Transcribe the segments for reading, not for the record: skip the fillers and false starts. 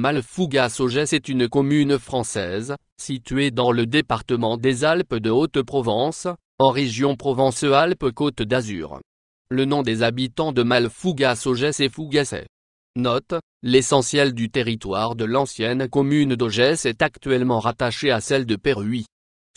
Malfougas-Augès est une commune française, située dans le département des Alpes de Haute-Provence, en région Provence-Alpes-Côte d'Azur. Le nom des habitants de Malfougas-Augès est Fougassais. Note, l'essentiel du territoire de l'ancienne commune d'Augès est actuellement rattaché à celle de Perruy.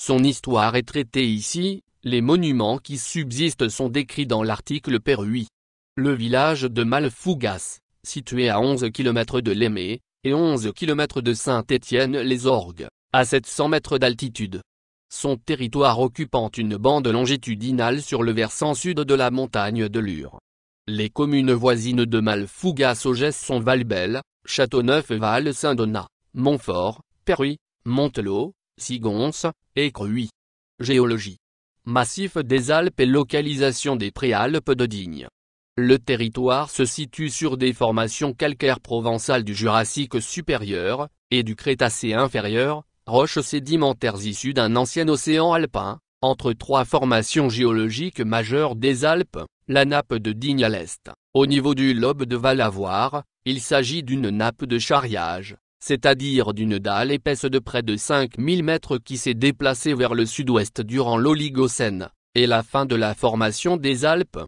Son histoire est traitée ici, les monuments qui subsistent sont décrits dans l'article Perruy. Le village de Malfougas, situé à 11 km de Lémé, et 11 km de Saint-Étienne-les-Orgues, à 700 mètres d'altitude. Son territoire occupant une bande longitudinale sur le versant sud de la montagne de Lure. Les communes voisines de Malfougas-Augès sont Valbel, Châteauneuf-Val-Saint-Donat, Montfort, Perruy, Montelot, Sigonce, et Cruy. Géologie. Massif des Alpes et localisation des Préalpes de Digne. Le territoire se situe sur des formations calcaires provençales du Jurassique supérieur, et du Crétacé inférieur, roches sédimentaires issues d'un ancien océan alpin, entre trois formations géologiques majeures des Alpes, la nappe de Digne à l'est. Au niveau du lobe de Valavoir, il s'agit d'une nappe de charriage, c'est-à-dire d'une dalle épaisse de près de 5000 mètres qui s'est déplacée vers le sud-ouest durant l'Oligocène, et la fin de la formation des Alpes.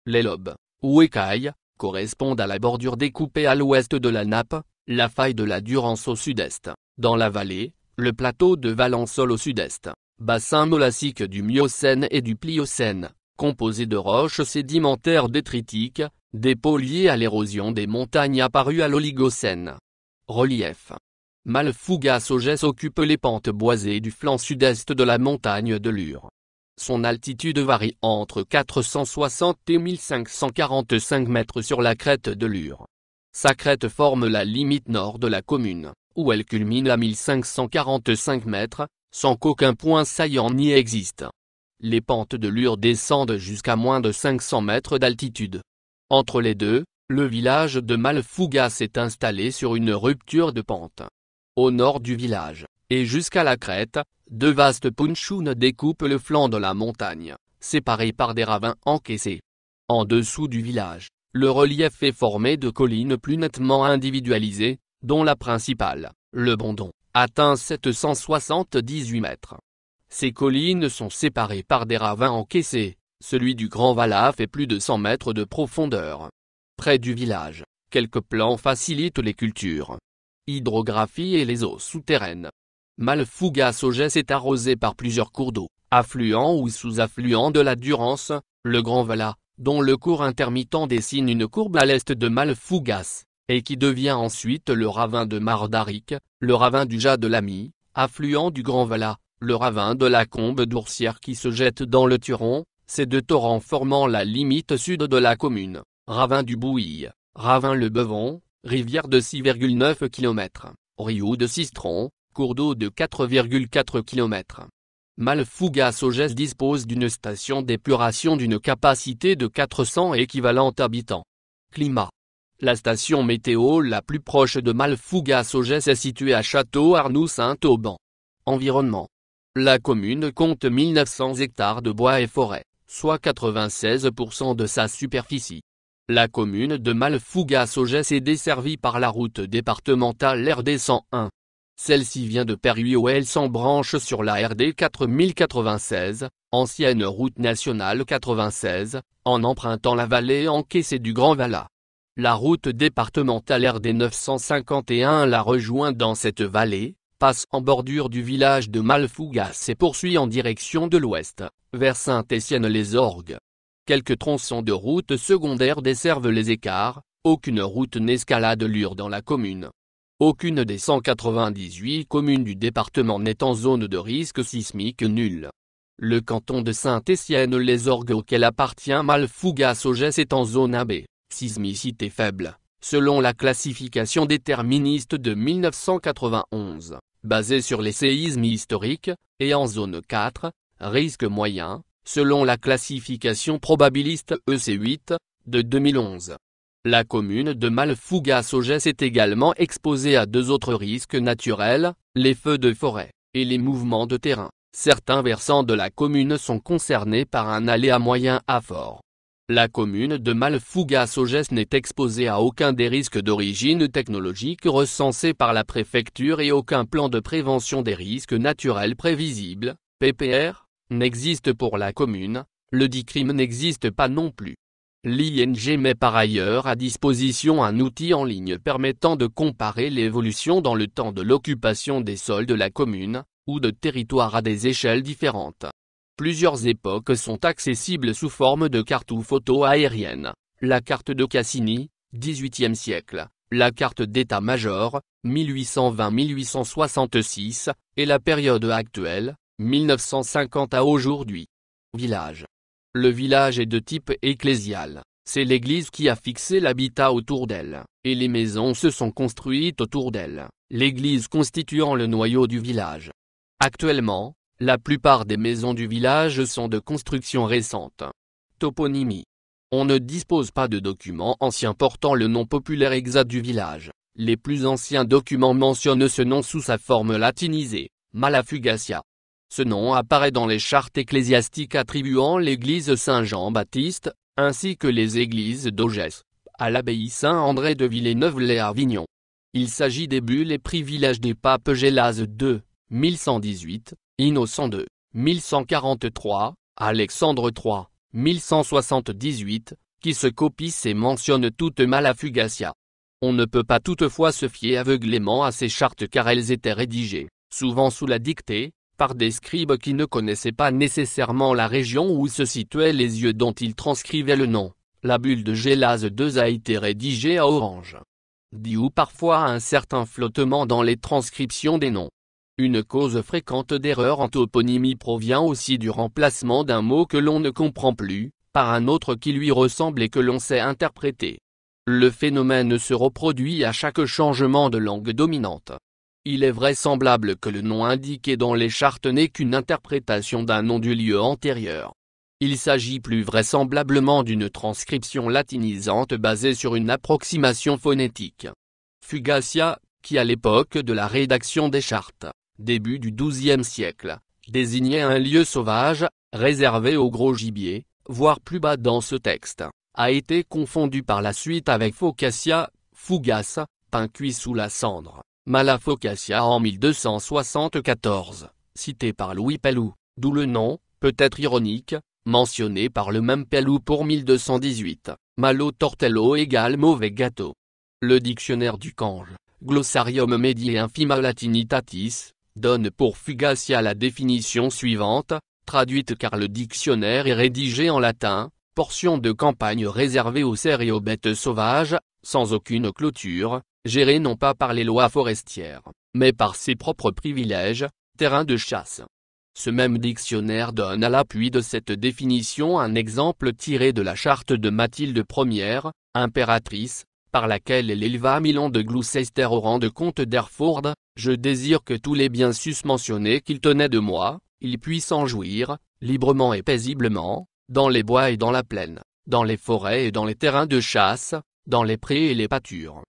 Les lobes, ou écailles, correspondent à la bordure découpée à l'ouest de la nappe, la faille de la Durance au sud-est, dans la vallée, le plateau de Valençol au sud-est, bassin molassique du Miocène et du Pliocène, composé de roches sédimentaires détritiques, dépôts liés à l'érosion des montagnes apparues à l'Oligocène. Relief. Malfougas-Augès occupe les pentes boisées du flanc sud-est de la montagne de Lure. Son altitude varie entre 460 et 1545 mètres sur la crête de Lure. Sa crête forme la limite nord de la commune, où elle culmine à 1545 mètres, sans qu'aucun point saillant n'y existe. Les pentes de Lure descendent jusqu'à moins de 500 mètres d'altitude. Entre les deux, le village de Malfougas est installé sur une rupture de pente. Au nord du village, et jusqu'à la crête, deux vastes punchounes découpent le flanc de la montagne, séparés par des ravins encaissés. En dessous du village, le relief est formé de collines plus nettement individualisées, dont la principale, le Bondon, atteint 778 mètres. Ces collines sont séparées par des ravins encaissés, celui du Grand Valat fait plus de 100 mètres de profondeur. Près du village, quelques plans facilitent les cultures. Hydrographie et les eaux souterraines. Malfougas-Augès est arrosé par plusieurs cours d'eau, affluents ou sous-affluents de la Durance, le Grand Valat, dont le cours intermittent dessine une courbe à l'est de Malfougas, et qui devient ensuite le ravin de Mardaric, le ravin du Jas de Lamy, affluent du Grand Valat, le ravin de la Combe d'Oursière qui se jette dans le Turon, ces deux torrents formant la limite sud de la commune, ravin du Bouille, ravin le Bevon, rivière de 6,9 km, Riou de Sistron, cours d'eau de 4,4 km. Malfougas-Augès dispose d'une station d'épuration d'une capacité de 400 équivalents habitants. Climat. La station météo la plus proche de Malfougas-Augès est située à Château-Arnoux-Saint-Auban. Environnement. La commune compte 1900 hectares de bois et forêts, soit 96% de sa superficie. La commune de Malfougas-Augès est desservie par la route départementale RD 101. Celle-ci vient de Perruy où elle s'embranche sur la RD 4096, ancienne route nationale 96, en empruntant la vallée encaissée du Grand Valat. La route départementale RD 951 la rejoint dans cette vallée, passe en bordure du village de Malfougas et poursuit en direction de l'ouest, vers Saint-Étienne-les-Orgues. Quelques tronçons de routes secondaires desservent les écarts, aucune route n'escalade Lure dans la commune. Aucune des 198 communes du département n'est en zone de risque sismique nul. Le canton de Saint-Étienne-les-Orgues auquel appartient Malfougas-Augès est en zone AB, sismicité faible, selon la classification déterministe de 1991, basée sur les séismes historiques, et en zone 4, risque moyen, selon la classification probabiliste EC8, de 2011. La commune de Malfougas-Augès est également exposée à deux autres risques naturels, les feux de forêt, et les mouvements de terrain. Certains versants de la commune sont concernés par un aléa moyen à fort. La commune de Malfougas-Augès n'est exposée à aucun des risques d'origine technologique recensés par la préfecture et aucun plan de prévention des risques naturels prévisibles, PPR, n'existe pour la commune, le dit crime n'existe pas non plus. L'ING met par ailleurs à disposition un outil en ligne permettant de comparer l'évolution dans le temps de l'occupation des sols de la commune, ou de territoire à des échelles différentes. Plusieurs époques sont accessibles sous forme de cartes ou photos aériennes. La carte de Cassini, XVIIIe siècle, la carte d'état-major, 1820-1866, et la période actuelle, 1950 à aujourd'hui. Village. Le village est de type ecclésial, c'est l'église qui a fixé l'habitat autour d'elle, et les maisons se sont construites autour d'elle, l'église constituant le noyau du village. Actuellement, la plupart des maisons du village sont de construction récente. Toponymie. On ne dispose pas de documents anciens portant le nom populaire exact du village. Les plus anciens documents mentionnent ce nom sous sa forme latinisée, Malafugasia. Ce nom apparaît dans les chartes ecclésiastiques attribuant l'église Saint-Jean-Baptiste, ainsi que les églises d'Augès, à l'abbaye Saint-André de Villeneuve-lès-Avignon. Il s'agit des bulles et privilèges des papes Gélas II, 1118, Innocent II, 1143, Alexandre III, 1178, qui se copient et mentionnent toutes Malafugasia. On ne peut pas toutefois se fier aveuglément à ces chartes car elles étaient rédigées, souvent sous la dictée, par des scribes qui ne connaissaient pas nécessairement la région où se situaient les lieux dont ils transcrivaient le nom. La bulle de Gélas II a été rédigée à Orange. D'où parfois un certain flottement dans les transcriptions des noms. Une cause fréquente d'erreur en toponymie provient aussi du remplacement d'un mot que l'on ne comprend plus, par un autre qui lui ressemble et que l'on sait interpréter. Le phénomène se reproduit à chaque changement de langue dominante. Il est vraisemblable que le nom indiqué dans les chartes n'est qu'une interprétation d'un nom du lieu antérieur. Il s'agit plus vraisemblablement d'une transcription latinisante basée sur une approximation phonétique. Fugacia, qui à l'époque de la rédaction des chartes, début du XIIe siècle, désignait un lieu sauvage, réservé au gros gibier, voire plus bas dans ce texte, a été confondu par la suite avec Focaccia, Fugas, pain cuit sous la cendre, Malafocaccia en 1274, cité par Louis Pelloux, d'où le nom, peut-être ironique, mentionné par le même Pelloux pour 1218, Malo tortello égale mauvais gâteau. Le dictionnaire du Cange, Glossarium Mediae Infima Latinitatis, donne pour Fugacia la définition suivante, traduite car le dictionnaire est rédigé en latin, portion de campagne réservée aux cerfs et aux bêtes sauvages, sans aucune clôture, gérée non pas par les lois forestières, mais par ses propres privilèges, terrain de chasse. Ce même dictionnaire donne à l'appui de cette définition un exemple tiré de la charte de Mathilde Ière, impératrice, par laquelle elle éleva Milan de Gloucester au rang de comte d'Hereford. Je désire que tous les biens susmentionnés qu'il tenait de moi, il puisse en jouir, librement et paisiblement, dans les bois et dans la plaine, dans les forêts et dans les terrains de chasse, dans les prés et les pâtures.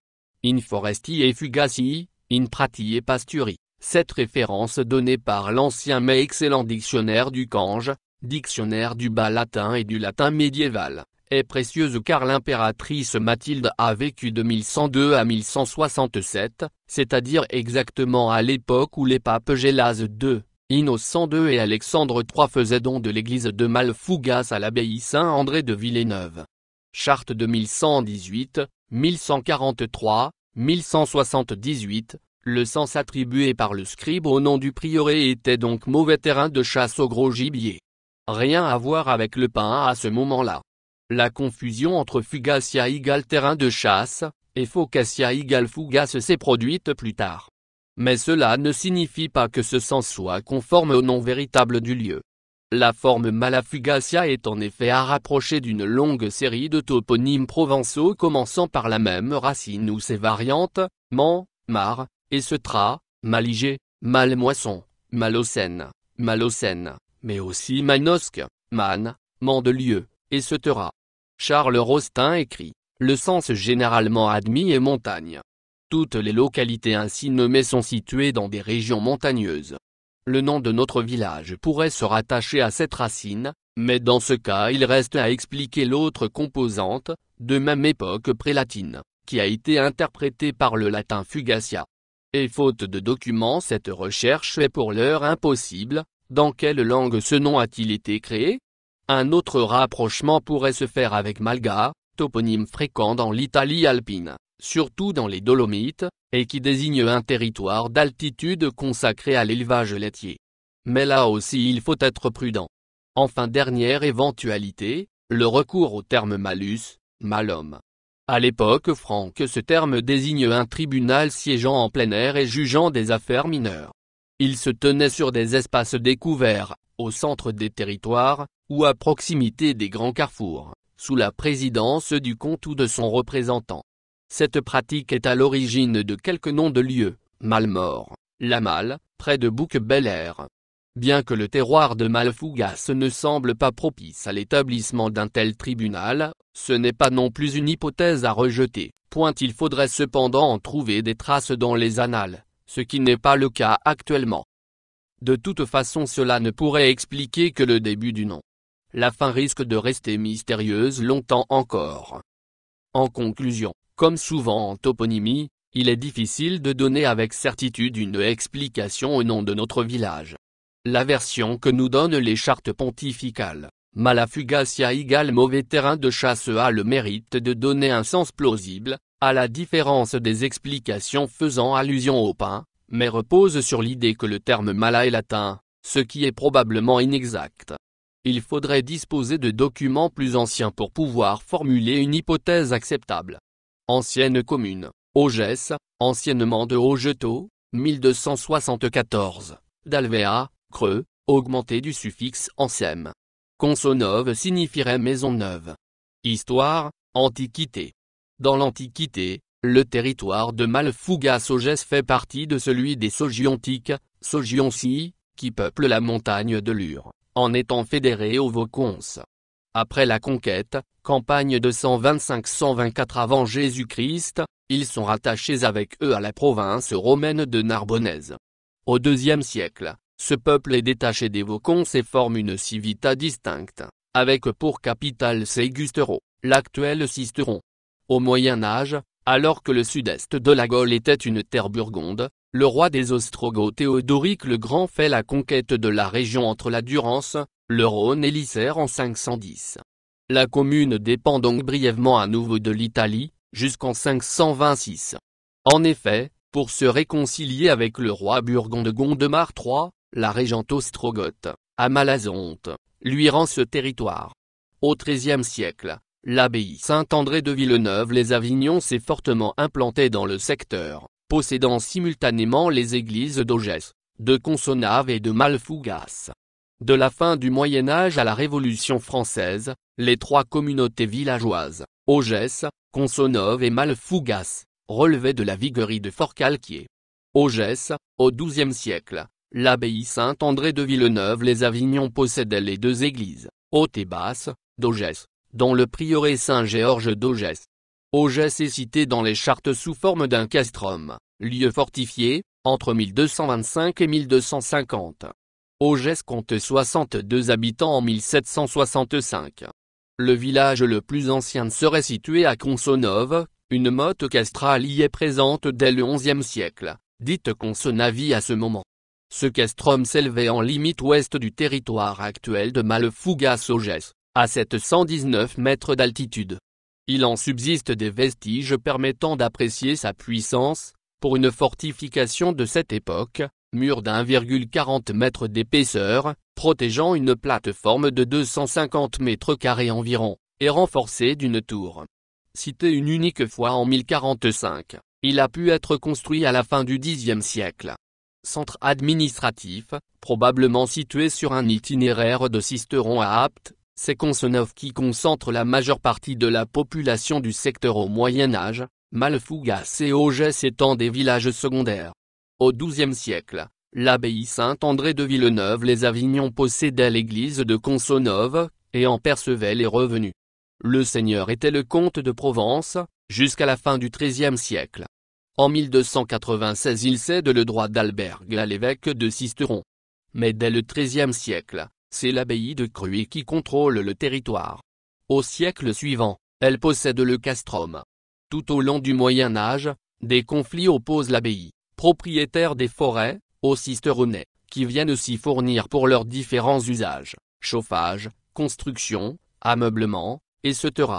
In foresti et fugaci, in prati et pasturi. Cette référence donnée par l'ancien mais excellent dictionnaire du Cange, dictionnaire du bas latin et du latin médiéval, est précieuse car l'impératrice Mathilde a vécu de 1102 à 1167, c'est-à-dire exactement à l'époque où les papes Gélas II, Innocent II et Alexandre III faisaient don de l'église de Malfougas à l'abbaye Saint-André de Villeneuve. Charte de 1118, 1143, 1178, le sens attribué par le scribe au nom du prieuré était donc mauvais terrain de chasse au gros gibier. Rien à voir avec le pain à ce moment-là. La confusion entre Fugacia égale terrain de chasse, et Focaccia égale Fugas s'est produite plus tard. Mais cela ne signifie pas que ce sens soit conforme au nom véritable du lieu. La forme Malafugacia est en effet à rapprocher d'une longue série de toponymes provençaux commençant par la même racine ou ses variantes, man, mar, et setra, maligé, malmoisson, malocène, mais aussi manosque, man, mandelieu, et setera. Charles Rostin écrit, le sens généralement admis est montagne. Toutes les localités ainsi nommées sont situées dans des régions montagneuses. Le nom de notre village pourrait se rattacher à cette racine, mais dans ce cas il reste à expliquer l'autre composante, de même époque prélatine, qui a été interprétée par le latin fugacia. Et faute de documents, cette recherche est pour l'heure impossible. Dans quelle langue ce nom a-t-il été créé? Un autre rapprochement pourrait se faire avec Malga, toponyme fréquent dans l'Italie alpine, surtout dans les Dolomites, et qui désigne un territoire d'altitude consacré à l'élevage laitier. Mais là aussi il faut être prudent. Enfin, dernière éventualité, le recours au terme malus, malhomme. À l'époque franque, ce terme désigne un tribunal siégeant en plein air et jugeant des affaires mineures. Il se tenait sur des espaces découverts, au centre des territoires, ou à proximité des grands carrefours, sous la présidence du comte ou de son représentant. Cette pratique est à l'origine de quelques noms de lieux: Malmort, La Malle, près de Bouc-Bel-Air. Bien que le terroir de Malfougas ne semble pas propice à l'établissement d'un tel tribunal, ce n'est pas non plus une hypothèse à rejeter. Il faudrait cependant en trouver des traces dans les annales, ce qui n'est pas le cas actuellement. De toute façon, cela ne pourrait expliquer que le début du nom. La fin risque de rester mystérieuse longtemps encore. En conclusion, comme souvent en toponymie, il est difficile de donner avec certitude une explication au nom de notre village. La version que nous donnent les chartes pontificales, Malafugacia égale mauvais terrain de chasse, a le mérite de donner un sens plausible, à la différence des explications faisant allusion au pain, mais repose sur l'idée que le terme mala est latin, ce qui est probablement inexact. Il faudrait disposer de documents plus anciens pour pouvoir formuler une hypothèse acceptable. Ancienne commune, Augès, anciennement de Augetot, 1274, d'Alvéa, creux, augmenté du suffixe ancem. Consonove signifierait maison neuve. Histoire, Antiquité. Dans l'Antiquité, le territoire de Malfougas-Augès fait partie de celui des Sogiontiques, Sogionci, qui peuplent la montagne de Lure, en étant fédérés aux Vaucons. Après la conquête, campagne de 125-124 avant Jésus-Christ, ils sont rattachés avec eux à la province romaine de Narbonnaise. Au IIe siècle, ce peuple est détaché des Vaucons et forme une civita distincte, avec pour capitale Segustero, l'actuel Sisteron. Au Moyen Âge, alors que le sud-est de la Gaule était une terre burgonde, le roi des Ostrogoths Théodoric le Grand fait la conquête de la région entre la Durance, le Rhône et l'Isère en 510. La commune dépend donc brièvement à nouveau de l'Italie, jusqu'en 526. En effet, pour se réconcilier avec le roi burgonde Gondemar III, la régente ostrogoth, Amalazonte, lui rend ce territoire. Au XIIIe siècle, l'abbaye Saint-André de Villeneuve-les-Avignon s'est fortement implantée dans le secteur, possédant simultanément les églises d'Augès, de Consonnave et de Malfougas. De la fin du Moyen Âge à la Révolution française, les trois communautés villageoises, Augès, Consonnove et Malfougas, relevaient de la viguerie de Forcalquier. Augès, au XIIe siècle, l'abbaye Saint-André de Villeneuve-les-Avignon possédait les deux églises, haute et basse, d'Augès, dont le prieuré Saint-Georges d'Augès. Augès est cité dans les chartes sous forme d'un castrum, lieu fortifié, entre 1225 et 1250. Augès compte 62 habitants en 1765. Le village le plus ancien serait situé à Consonnove, une motte castrale y est présente dès le XIe siècle, dite Consonnavie à ce moment. Ce castrum s'élevait en limite ouest du territoire actuel de Malfougas-Augès, à 719 mètres d'altitude. Il en subsiste des vestiges permettant d'apprécier sa puissance, pour une fortification de cette époque, mur d'1,40 m d'épaisseur, protégeant une plateforme de 250 mètres carrés environ, et renforcée d'une tour. Cité une unique fois en 1045, il a pu être construit à la fin du Xe siècle. Centre administratif, probablement situé sur un itinéraire de Sisteron à Apt, c'est Consonnove qui concentre la majeure partie de la population du secteur au Moyen Âge, Malfougas et Augès étant des villages secondaires. Au XIIe siècle, l'abbaye Saint-André de Villeneuve-les-Avignon possédait l'église de Consonnove, et en percevait les revenus. Le seigneur était le comte de Provence, jusqu'à la fin du XIIIe siècle. En 1296 il cède le droit d'albergue à l'évêque de Sisteron. mais dès le XIIIe siècle, c'est l'abbaye de Cruy qui contrôle le territoire. Au siècle suivant, elle possède le castrum. Tout au long du Moyen Âge, des conflits opposent l'abbaye, propriétaire des forêts, aux cisteronnais, qui viennent s'y fournir pour leurs différents usages, chauffage, construction, ameublement, etc.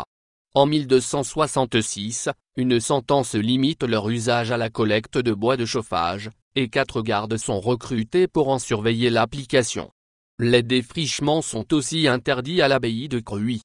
En 1266, une sentence limite leur usage à la collecte de bois de chauffage, et 4 gardes sont recrutés pour en surveiller l'application. Les défrichements sont aussi interdits à l'abbaye de Cruy.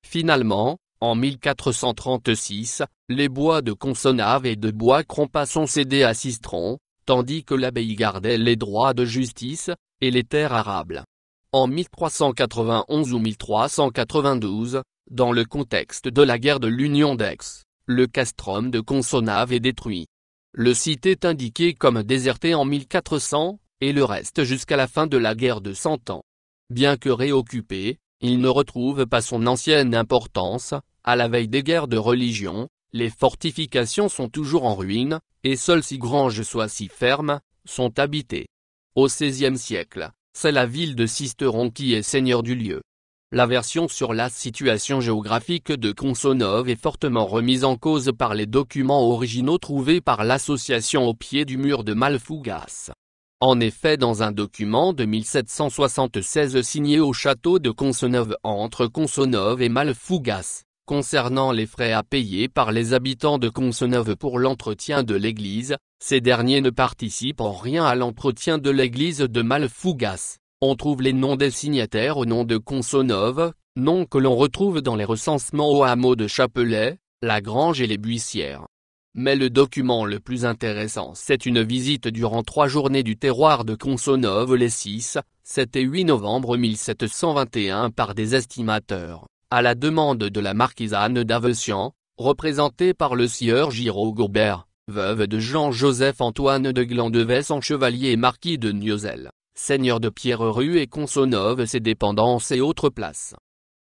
Finalement, en 1436, les bois de Consonnave et de Bois-Crompas sont cédés à Sistron, tandis que l'abbaye gardait les droits de justice, et les terres arables. En 1391 ou 1392, dans le contexte de la guerre de l'Union d'Aix, le castrum de Consonnave est détruit. Le site est indiqué comme déserté en 1400, et le reste jusqu'à la fin de la guerre de Cent Ans. Bien que réoccupé, il ne retrouve pas son ancienne importance. À la veille des guerres de religion, les fortifications sont toujours en ruine, et seules 6 granges soient si fermes, sont habitées. Au XVIe siècle, c'est la ville de Sisteron qui est seigneur du lieu. La version sur la situation géographique de Consonnove est fortement remise en cause par les documents originaux trouvés par l'association au pied du mur de Malfougas. En effet, dans un document de 1776 signé au château de Consonnove entre Consonnove et Malfougas, concernant les frais à payer par les habitants de Consonnove pour l'entretien de l'église, ces derniers ne participent en rien à l'entretien de l'église de Malfougas. On trouve les noms des signataires au nom de Consonnove, noms que l'on retrouve dans les recensements au hameau de Chapelet, la Grange et les Buissières. Mais le document le plus intéressant, c'est une visite durant 3 journées du terroir de Consonnove les 6, 7 et 8 novembre 1721 par des estimateurs, à la demande de la marquisane d'Avecian, représentée par le sieur Giraud Gobert, veuve de Jean-Joseph-Antoine de Glandevès en chevalier et marquis de Niozelle, seigneur de Pierrerue et Consonnove ses dépendances et autres places.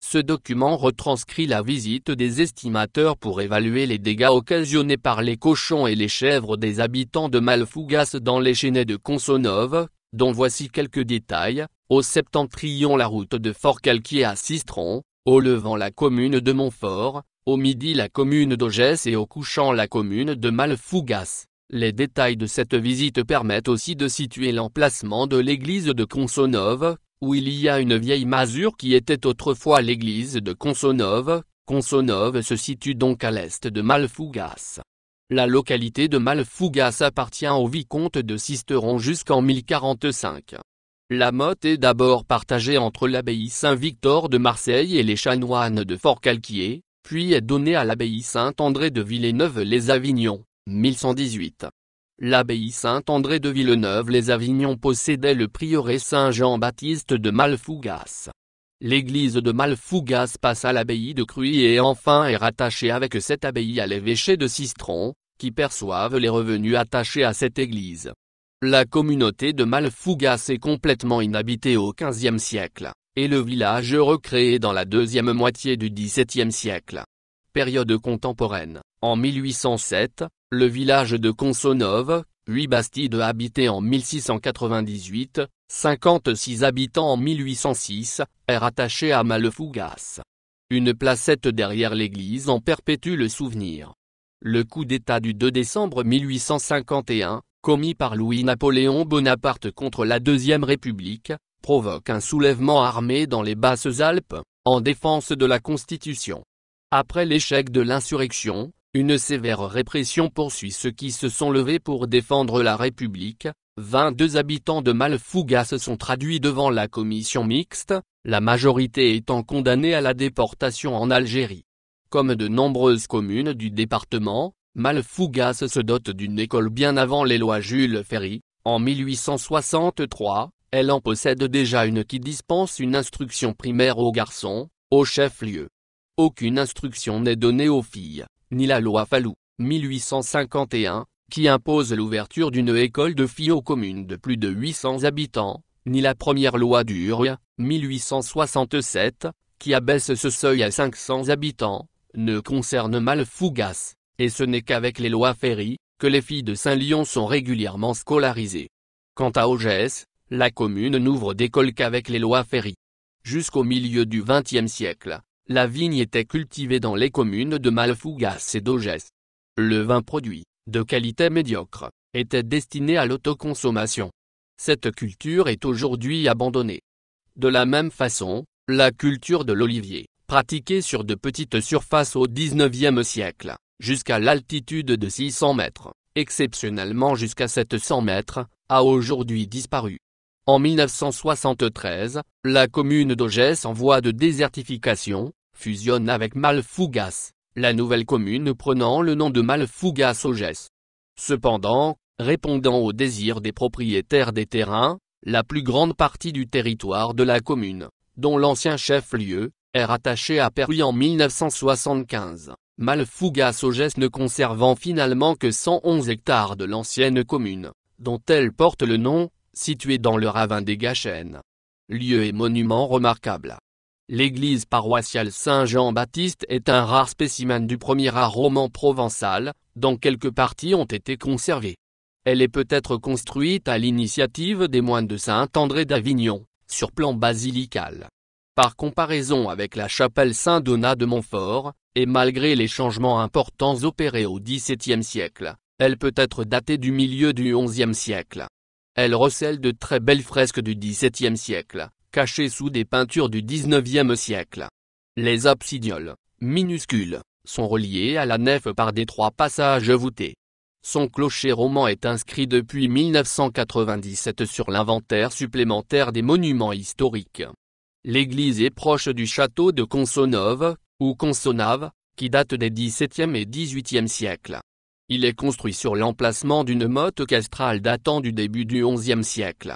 Ce document retranscrit la visite des estimateurs pour évaluer les dégâts occasionnés par les cochons et les chèvres des habitants de Malfougas dans les chênaies de Consonnove, dont voici quelques détails: au septentrion la route de Fort-Calquier à Sistron, au levant la commune de Montfort, au midi la commune d'Augès et au couchant la commune de Malfougas. Les détails de cette visite permettent aussi de situer l'emplacement de l'église de Consonnove, où il y a une vieille masure qui était autrefois l'église de Consonnove. Consonnove se situe donc à l'est de Malfougas. La localité de Malfougas appartient au vicomte de Sisteron jusqu'en 1045. La motte est d'abord partagée entre l'abbaye Saint-Victor de Marseille et les chanoines de Fort-Calquier, puis est donnée à l'abbaye Saint-André de Villeneuve-les-Avignon, 1118. L'abbaye Saint-André de Villeneuve-les-Avignon possédait le prieuré Saint-Jean-Baptiste de Malfougas. L'église de Malfougas passe à l'abbaye de Cruy et enfin est rattachée avec cette abbaye à l'évêché de Sistron, qui perçoivent les revenus attachés à cette église. La communauté de Malfougas est complètement inhabitée au XVe siècle, et le village recréé dans la deuxième moitié du XVIIe siècle. Période contemporaine. En 1807, le village de Consonnove, 8 bastides habitées en 1698, 56 habitants en 1806, est rattaché à Malfougas. Une placette derrière l'église en perpétue le souvenir. Le coup d'État du 2 décembre 1851, commis par Louis-Napoléon Bonaparte contre la Deuxième République, provoque un soulèvement armé dans les Basses-Alpes, en défense de la Constitution. Après l'échec de l'insurrection, une sévère répression poursuit ceux qui se sont levés pour défendre la République. 22 habitants de Malfougas sont traduits devant la commission mixte, la majorité étant condamnée à la déportation en Algérie. Comme de nombreuses communes du département, Malfougas se dote d'une école bien avant les lois Jules Ferry. En 1863, elle en possède déjà une qui dispense une instruction primaire aux garçons, au chef-lieu. Aucune instruction n'est donnée aux filles, ni la loi Fallou, 1851, qui impose l'ouverture d'une école de filles aux communes de plus de 800 habitants, ni la première loi d'Urgue, 1867, qui abaisse ce seuil à 500 habitants, ne concerne Malfougas, et ce n'est qu'avec les lois Ferry, que les filles de Saint-Lyon sont régulièrement scolarisées. Quant à Augès, la commune n'ouvre d'école qu'avec les lois Ferry. Jusqu'au milieu du XXe siècle, la vigne était cultivée dans les communes de Malfougas et d'Augès. Le vin produit, de qualité médiocre, était destiné à l'autoconsommation. Cette culture est aujourd'hui abandonnée. De la même façon, la culture de l'olivier, pratiquée sur de petites surfaces au XIXe siècle, jusqu'à l'altitude de 600 mètres, exceptionnellement jusqu'à 700 mètres, a aujourd'hui disparu. En 1973, la commune d'Augès en voie de désertification, fusionne avec Malfougas, la nouvelle commune prenant le nom de Malfougas-Augès. Cependant, répondant aux désirs des propriétaires des terrains, la plus grande partie du territoire de la commune, dont l'ancien chef-lieu, est rattaché à Perruy en 1975, Malfougas-Augès ne conservant finalement que 111 hectares de l'ancienne commune, dont elle porte le nom, située dans le ravin des Gachènes. Lieu et monument remarquable. L'église paroissiale Saint-Jean-Baptiste est un rare spécimen du premier art roman provençal, dont quelques parties ont été conservées. Elle est peut-être construite à l'initiative des moines de Saint-André d'Avignon, sur plan basilical. Par comparaison avec la chapelle Saint-Donat de Montfort, et malgré les changements importants opérés au XVIIe siècle, elle peut être datée du milieu du XIe siècle. Elle recèle de très belles fresques du XVIIe siècle, cachées sous des peintures du XIXe siècle. Les absidioles, minuscules, sont reliées à la nef par d'étroits passages voûtés. Son clocher roman est inscrit depuis 1997 sur l'inventaire supplémentaire des monuments historiques. L'église est proche du château de Consonnove, ou Consonnave, qui date des XVIIe et XVIIIe siècles. Il est construit sur l'emplacement d'une motte castrale datant du début du XIe siècle.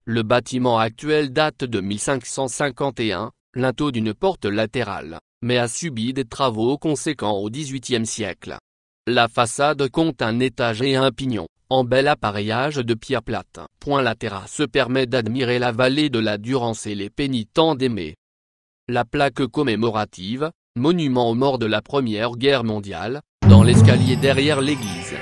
Le bâtiment actuel date de 1551, linteau d'une porte latérale, mais a subi des travaux conséquents au XVIIIe siècle. La façade compte un étage et un pignon, en bel appareillage de pierre plate. La terrasse permet d'admirer la vallée de la Durance et les pénitents d'Aimé. La plaque commémorative, monument aux morts de la Première Guerre mondiale, dans l'escalier derrière l'église.